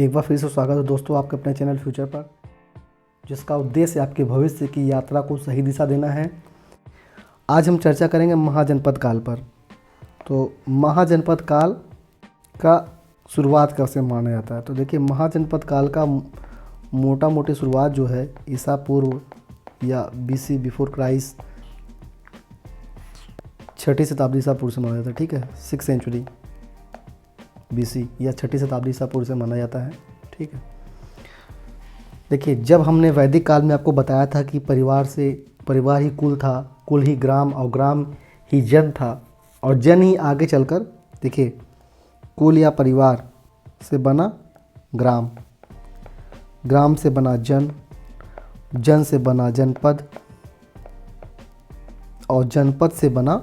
एक बार फिर से स्वागत है दोस्तों आपके अपने चैनल फ्यूचर पर, जिसका उद्देश्य आपके भविष्य की यात्रा को सही दिशा देना है। आज हम चर्चा करेंगे महाजनपद काल पर। तो महाजनपद काल का शुरुआत कैसे माना जाता है, तो देखिए महाजनपद काल का मोटा मोटी शुरुआत जो है ईसा पूर्व या BC बिफोर क्राइस्ट 6ठी शताब्दी ईसा पूर्व से माना जाता है। ठीक है, 6th सेंचुरी BC या 6ठी शताब्दी ईसा पूर्व से माना जाता है। ठीक है, देखिए जब हमने वैदिक काल में आपको बताया था कि परिवार ही कुल था, कुल ही ग्राम और ग्राम ही जन था, और जन ही आगे चलकर देखिए कुल या परिवार से बना ग्राम, ग्राम से बना जन, जन से बना जनपद, और जनपद से बना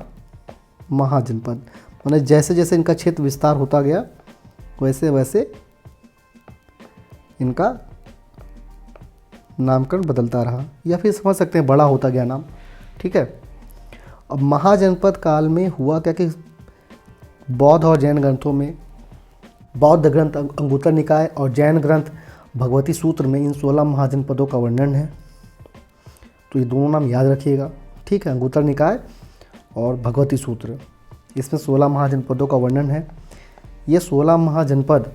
महाजनपद। मतलब जैसे जैसे इनका क्षेत्र विस्तार होता गया वैसे वैसे इनका नामकरण बदलता रहा, या फिर समझ सकते हैं बड़ा होता गया नाम। ठीक है, अब महाजनपद काल में हुआ क्या कि बौद्ध और जैन ग्रंथों में, बौद्ध ग्रंथ अंगुत्तर निकाय और जैन ग्रंथ भगवती सूत्र में इन 16 महाजनपदों का वर्णन है। तो ये दोनों नाम याद रखिएगा। ठीक है, अंगुत्तर निकाय और भगवती सूत्र, इसमें 16 महाजनपदों का वर्णन है। ये 16 महाजनपद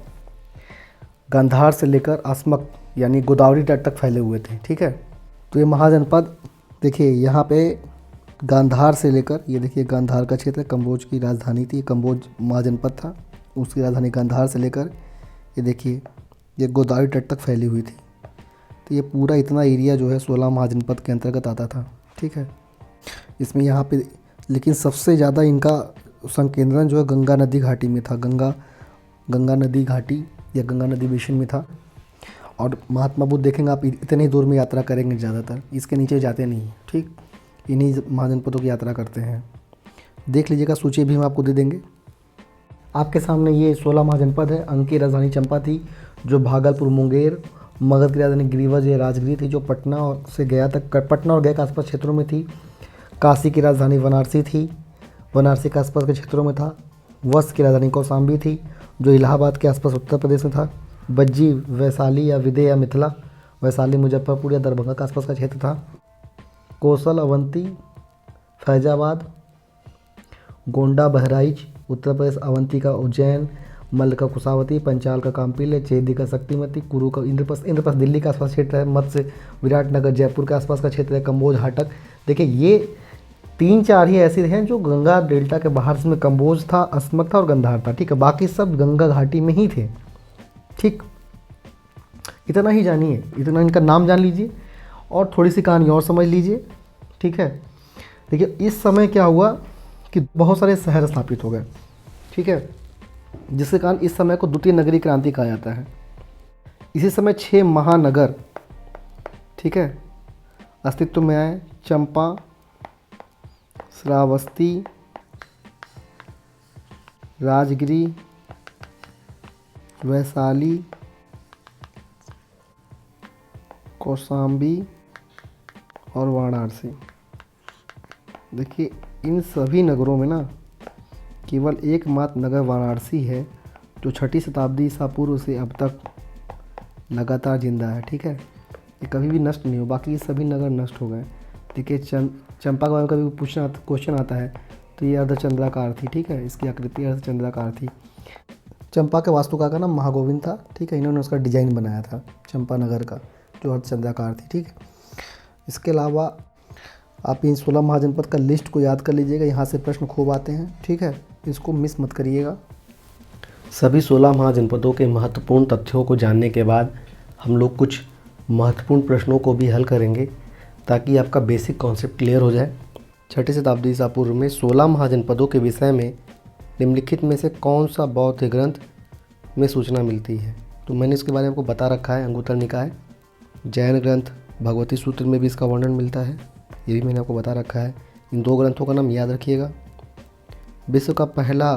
गांधार से लेकर अस्मक यानी गोदावरी तट तक फैले हुए थे। ठीक है, तो ये महाजनपद देखिए यहाँ पे गांधार से लेकर, ये देखिए गांधार का क्षेत्र कंबोज की राजधानी थी, कंबोज महाजनपद था, उसकी राजधानी गांधार से लेकर ये देखिए ये गोदावरी तट तक फैली हुई थी। तो ये पूरा इतना एरिया जो है 16 महाजनपद के अंतर्गत आता था। ठीक है, इसमें यहाँ पे लेकिन सबसे ज़्यादा इनका संकेंद्रण जो है गंगा नदी घाटी में था, गंगा नदी घाटी या गंगा नदी बेसिन में था। और महात्मा बुद्ध देखेंगे आप इतने ही दूर में यात्रा करेंगे, ज़्यादातर इसके नीचे जाते नहीं। ठीक, इन्हीं महाजनपदों की यात्रा करते हैं। देख लीजिएगा, सूची भी हम आपको दे देंगे। आपके सामने ये 16 महाजनपद है। अंक की राजधानी चंपा थी, जो भागलपुर, मुंगेर, मगध की राजधानी गिरिवज या राजगिरी थी, जो पटना से गया तक, पटना और गया के आसपास क्षेत्रों में थी। काशी की राजधानी वाराणसी थी, वाराणसी के आसपास के क्षेत्रों में था। वश की राजधानी कौशाम्बी थी, जो इलाहाबाद के आसपास उत्तर प्रदेश में था। बज्जी वैशाली या विदे या मिथिला, वैशाली मुजफ्फरपुर या दरभंगा के आसपास का क्षेत्र था। कौशल अवंती, फैजाबाद, गोंडा बहराइच उत्तर प्रदेश, अवंती का उज्जैन, मल्ल का कुशावती, पंचाल का काम्पिल, चेदी का शक्तिमती, कुरु का इंद्रप्रस्थ दिल्ली का आसपास क्षेत्र है। मत्स्य विराटनगर जयपुर के आसपास का क्षेत्र है। कंबोज हाटक, देखिए ये 3-4 ही ऐसे हैं जो गंगा डेल्टा के बाहर, इसमें कंबोज था, अस्मक था और गंधार था। ठीक है, बाकी सब गंगा घाटी में ही थे। ठीक, इतना ही जानिए, इतना इनका नाम जान लीजिए और थोड़ी सी कहानी और समझ लीजिए। ठीक है, देखिए इस समय क्या हुआ कि बहुत सारे शहर स्थापित हो गए। ठीक है, जिसके कारण इस समय को द्वितीय नगरीय क्रांति कहा जाता है। इसी समय 6 महानगर, ठीक है, अस्तित्व में आए। चंपा, श्रावस्ती, राजगिरी, वैशाली, कौशाम्बी और वाराणसी। देखिए इन सभी नगरों में ना केवल एकमात्र नगर वाराणसी है जो 6ठी शताब्दी ईसा पूर्व से अब तक लगातार जिंदा है। ठीक है, ये कभी भी नष्ट नहीं हो, बाकी सभी नगर नष्ट हो गए। देखिए चंपा के बारे में कभी पूछना क्वेश्चन आता है तो ये अर्धचंद्राकार थी। ठीक है, इसकी आकृति अर्धचंद्राकार थी। चंपा के वास्तुकार का नाम महागोविंद था। ठीक है, इन्होंने उसका डिजाइन बनाया था चंपा नगर का, जो अर्धचंद्राकार थी। ठीक है, इसके अलावा आप इन 16 महाजनपद का लिस्ट को याद कर लीजिएगा, यहाँ से प्रश्न खूब आते हैं। ठीक है, इसको मिस मत करिएगा। सभी 16 महाजनपदों के महत्वपूर्ण तथ्यों को जानने के बाद हम लोग कुछ महत्वपूर्ण प्रश्नों को भी हल करेंगे ताकि आपका बेसिक कॉन्सेप्ट क्लियर हो जाए। 6ठी शताब्दी ईसा पूर्व में 16 महाजनपदों के विषय में निम्नलिखित में से कौन सा बौद्ध ग्रंथ में सूचना मिलती है? तो मैंने इसके बारे में आपको बता रखा है। अंगुत्तर निकाय, जैन ग्रंथ भगवती सूत्र में भी इसका वर्णन मिलता है, ये भी मैंने आपको बता रखा है। इन 2 ग्रंथों का नाम याद रखिएगा। विश्व का पहला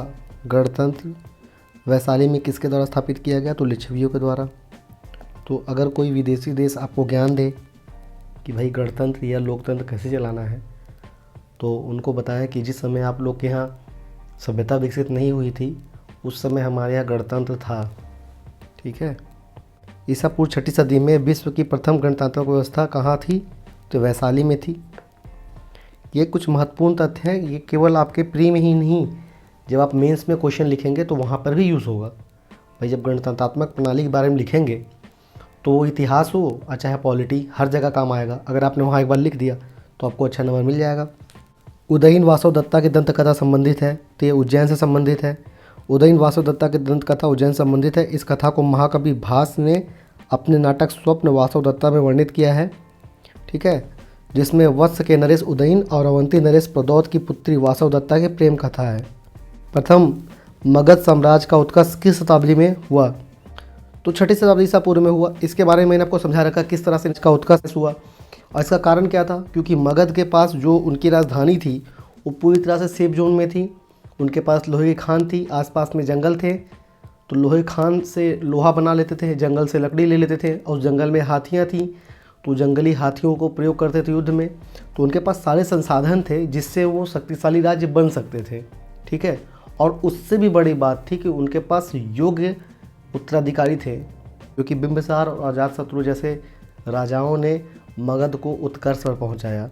गणतंत्र वैशाली में किसके द्वारा स्थापित किया गया? तो लिच्छवियों के द्वारा। तो अगर कोई विदेशी देश आपको ज्ञान दे कि भाई गणतंत्र या लोकतंत्र कैसे चलाना है, तो उनको बताया कि जिस समय आप लोग के यहाँ सभ्यता विकसित नहीं हुई थी, उस समय हमारे यहाँ गणतंत्र था। ठीक है, ईसा पूर्व 6ठी सदी में विश्व की प्रथम गणतांत्रिक व्यवस्था कहाँ थी? तो वैशाली में थी। ये कुछ महत्वपूर्ण तथ्य हैं, ये केवल आपके प्री में ही नहीं, जब आप मेंस में क्वेश्चन लिखेंगे तो वहाँ पर भी यूज़ होगा। भाई जब गणतंत्रात्मक प्रणाली के बारे में लिखेंगे तो इतिहास हो और चाहे पॉलिटी, हर जगह काम आएगा। अगर आपने वहाँ एक बार लिख दिया तो आपको अच्छा नंबर मिल जाएगा। उदयन वासव दत्ता की दंत कथा संबंधित है, तो ये उज्जैन से संबंधित है। उदयन वासव दत्ता की दंत कथा उज्जैन से संबंधित है। इस कथा को महाकवि भास ने अपने नाटक स्वप्न वासव दत्ता में वर्णित किया है, ठीक है, जिसमें वत्स के नरेश उदयन और अवंती नरेश प्रदौत की पुत्री वासव दत्ता की प्रेम कथा है। प्रथम मगध साम्राज्य का उत्कर्ष किस शताब्दी में हुआ? तो 6ठी शताब्दी ईसा पूर्व में हुआ। इसके बारे में मैंने आपको समझा रखा किस तरह से इसका उत्कर्ष हुआ और इसका कारण क्या था। क्योंकि मगध के पास जो उनकी राजधानी थी वो पूरी तरह से सेफ जोन में थी। उनके पास लोहे की खान थी, आसपास में जंगल थे, तो लोहे खान से लोहा बना लेते थे, जंगल से लकड़ी ले लेते थे, और उस जंगल में हाथियाँ थीं तो जंगली हाथियों को प्रयोग करते थे युद्ध में। तो उनके पास सारे संसाधन थे जिससे वो शक्तिशाली राज्य बन सकते थे, ठीक है। और उससे भी बड़ी बात थी कि उनके पास योग्य उत्तराधिकारी थे, क्योंकि बिंबिसार और अजातशत्रु जैसे राजाओं ने मगध को उत्कर्ष पर पहुंचाया।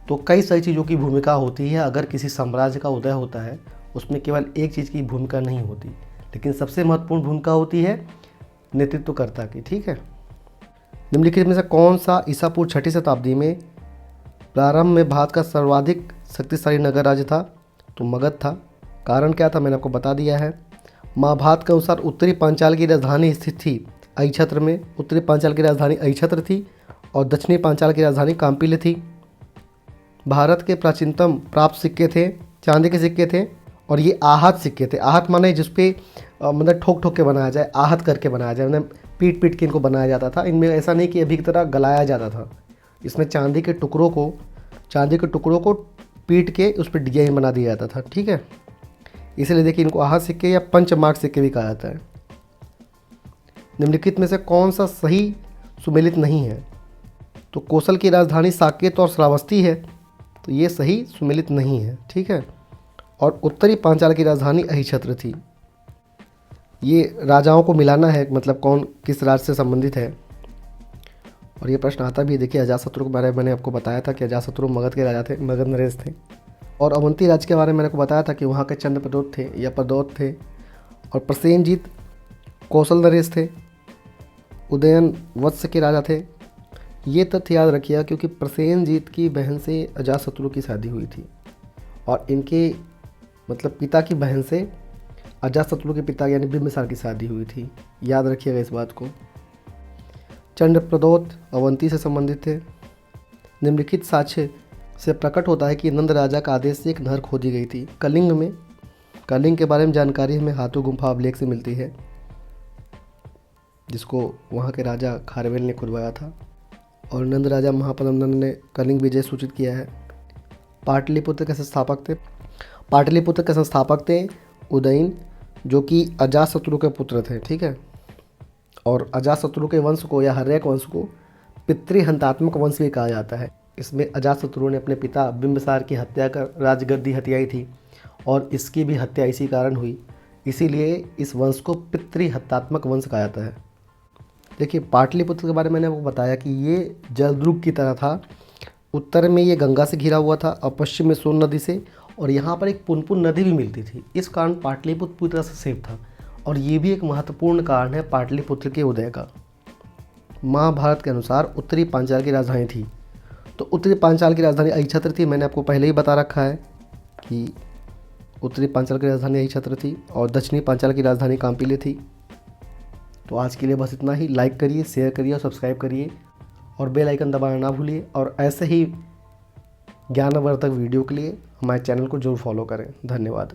तो कई सारी चीज़ों की भूमिका होती है। अगर किसी साम्राज्य का उदय होता है उसमें केवल एक चीज़ की भूमिका नहीं होती, लेकिन सबसे महत्वपूर्ण भूमिका होती है नेतृत्वकर्ता की, ठीक है। निम्नलिखित में से कौन सा ईसा पूर्व 6ठी शताब्दी में प्रारंभ में भारत का सर्वाधिक शक्तिशाली नगर राज्य था? तो मगध था। कारण क्या था मैंने आपको बता दिया है। महाभारत के अनुसार उत्तरी पांचाल की राजधानी स्थित थी अहिछत्र में। उत्तरी पांचाल की राजधानी अहिछत्र थी और दक्षिणी पांचाल की राजधानी कांपिल्य थी। भारत के प्राचीनतम प्राप्त सिक्के थे, चांदी के सिक्के थे, और ये आहत सिक्के थे। आहत माने जिसपे मतलब ठोक ठोक के बनाया जाए, आहत करके बनाया जाए, मतलब पीट पीट के इनको बनाया जाता था। इनमें ऐसा नहीं कि अभी की तरह गलाया जाता था। इसमें चांदी के टुकड़ों को पीट के उस पर डिजाइन बना दिया जाता था, ठीक है। इसलिए देखिए इनको आहत सिक्के या पंचमार्क सिक्के भी कहा जाता है। निम्नलिखित में से कौन सा सही सुमेलित नहीं है? तो कौशल की राजधानी साकेत और श्रावस्ती है, तो ये सही सुमेलित नहीं है, ठीक है। और उत्तरी पांचाल की राजधानी अहिछत्र थी। ये राजाओं को मिलाना है, मतलब कौन किस राज्य से संबंधित है। और ये प्रश्न आता भी, देखिए अजातशत्रु के बारे में मैंने आपको बताया था कि अजातशत्रु मगध के राजा थे, मगध नरेश थे। और अवंती राज्य के बारे में मैंने आपको बताया था कि वहाँ के चंद्रप्रदोत थे या प्रदौत थे। और प्रसेनजीत कौशल नरेश थे। उदयन वत्स के राजा थे। ये तथ्य याद रखिएगा क्योंकि प्रसेनजीत की बहन से अजातशत्रु की शादी हुई थी और इनके मतलब पिता की बहन से अजातशत्रु के पिता यानी बिंबिसार की शादी हुई थी। याद रखिएगा इस बात को। चंद्रप्रदौत अवंती से संबंधित थे। निम्नलिखित साक्ष्य से प्रकट होता है कि नंद राजा का आदेश से एक नहर खोदी गई थी कलिंग में। कलिंग के बारे में जानकारी हमें हाथू गुम्फा अभिलेख से मिलती है, जिसको वहाँ के राजा खारवेल ने खुदवाया था। और नंद राजा महापद्मनंद ने कलिंग विजय सूचित किया है। पाटलिपुत्र के संस्थापक थे उदयन, जो कि अजातशत्रु के पुत्र थे, ठीक है। और अजातशत्रु के वंश को या हर्यक वंश को पितृहंतात्मक वंश भी कहा जाता है। इसमें अजातशत्रु ने अपने पिता बिंबिसार की हत्या कर राजगद्दी हत्याई थी और इसकी भी हत्या इसी कारण हुई, इसीलिए इस वंश को पितृहत्यात्मक वंश कहा जाता है। देखिए पाटलिपुत्र के बारे में मैंने आपको बताया कि ये जलद्रुग की तरह था। उत्तर में ये गंगा से घिरा हुआ था और पश्चिम में सोन नदी से, और यहाँ पर एक पुनपुन नदी भी मिलती थी। इस कारण पाटलिपुत्र पूरी तरह से सेफ था और ये भी एक महत्वपूर्ण कारण है पाटलिपुत्र के उदय का। महाभारत के अनुसार उत्तरी पांचाल की राजधानी थी, तो उत्तरी पांचाल की राजधानी अहिछत्र थी। मैंने आपको पहले ही बता रखा है कि उत्तरी पांचाल की राजधानी अहिछत्र थी और दक्षिणी पांचाल की राजधानी कांपिल्य थी। तो आज के लिए बस इतना ही। लाइक करिए, शेयर करिए और सब्सक्राइब करिए और बेल आइकन दबाना ना भूलिए। और ऐसे ही ज्ञानवर्धक वीडियो के लिए हमारे चैनल को जरूर फॉलो करें। धन्यवाद।